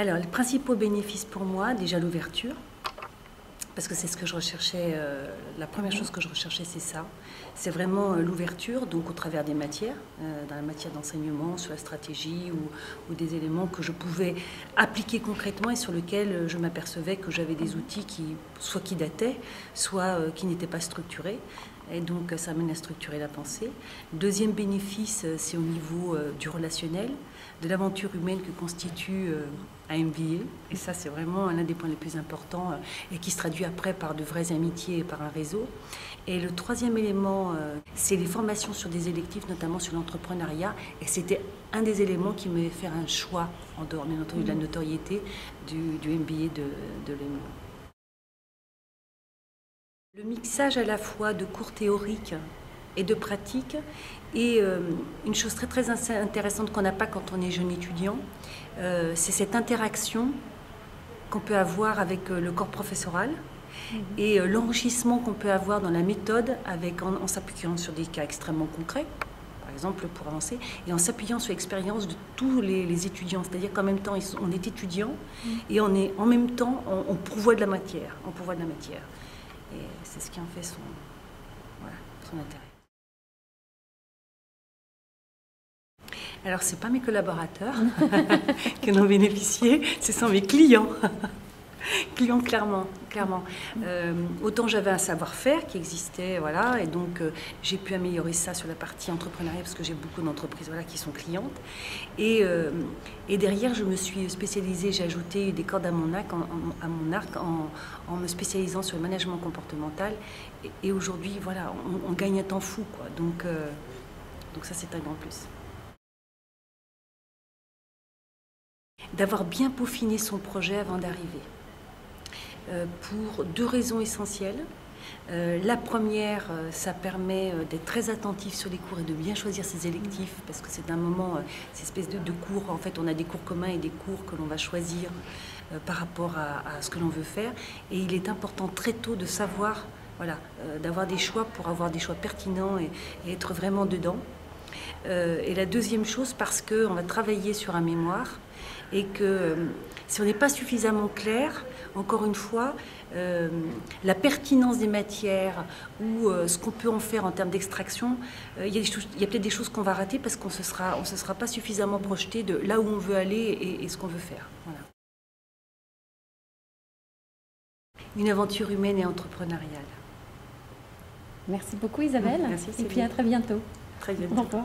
Alors, les principaux bénéfices pour moi, déjà l'ouverture, parce que c'est ce que je recherchais, la première chose que je recherchais, c'est ça. C'est vraiment l'ouverture, donc au travers des matières, dans la matière d'enseignement, sur la stratégie ou des éléments que je pouvais appliquer concrètement et sur lesquels je m'apercevais que j'avais des outils qui dataient, soit qui n'étaient pas structurés. Et donc, ça amène à structurer la pensée. Deuxième bénéfice, c'est au niveau du relationnel, de l'aventure humaine que constitue un MBA. Et ça, c'est vraiment l'un des points les plus importants et qui se traduit après par de vraies amitiés et par un réseau. Et le troisième élément, c'est les formations sur des électifs, notamment sur l'entrepreneuriat. Et c'était un des éléments qui m'avait fait un choix, en dehors bien entendu de la notoriété, du MBA de l'EMU. Le mixage à la fois de cours théoriques et de pratiques est une chose très très intéressante qu'on n'a pas quand on est jeune étudiant. C'est cette interaction qu'on peut avoir avec le corps professoral et l'enrichissement qu'on peut avoir dans la méthode en s'appuyant sur des cas extrêmement concrets, par exemple pour avancer, et en s'appuyant sur l'expérience de tous les étudiants. C'est-à-dire qu'en même temps, on est étudiant et en même temps, on pourvoit de la matière. Et c'est ce qui en fait son intérêt. Alors, ce n'est pas mes collaborateurs qui en ont bénéficié, ce sont mes clients. Clients, clairement. Autant j'avais un savoir-faire qui existait, voilà, et donc j'ai pu améliorer ça sur la partie entrepreneuriat parce que j'ai beaucoup d'entreprises qui sont clientes. Et derrière, je me suis spécialisée, j'ai ajouté des cordes à mon arc en me spécialisant sur le management comportemental. Et aujourd'hui, voilà, on gagne un temps fou, quoi. Donc ça, c'est un grand plus. D'avoir bien peaufiné son projet avant d'arriver. Pour deux raisons essentielles. La première, ça permet d'être très attentif sur les cours et de bien choisir ses électifs, parce que c'est un moment, ces espèces de cours, en fait, on a des cours communs et des cours que l'on va choisir par rapport à ce que l'on veut faire. Et il est important très tôt de savoir, d'avoir des choix pour avoir des choix pertinents et être vraiment dedans. Et la deuxième chose, parce qu'on va travailler sur un mémoire et que si on n'est pas suffisamment clair, encore une fois, la pertinence des matières ou ce qu'on peut en faire en termes d'extraction, il y a peut-être des choses qu'on va rater parce qu'on ne se sera pas suffisamment projeté de là où on veut aller et ce qu'on veut faire. Voilà. Une aventure humaine et entrepreneuriale. Merci beaucoup Isabelle. Merci, et puis à très bientôt. Très bientôt. Au revoir.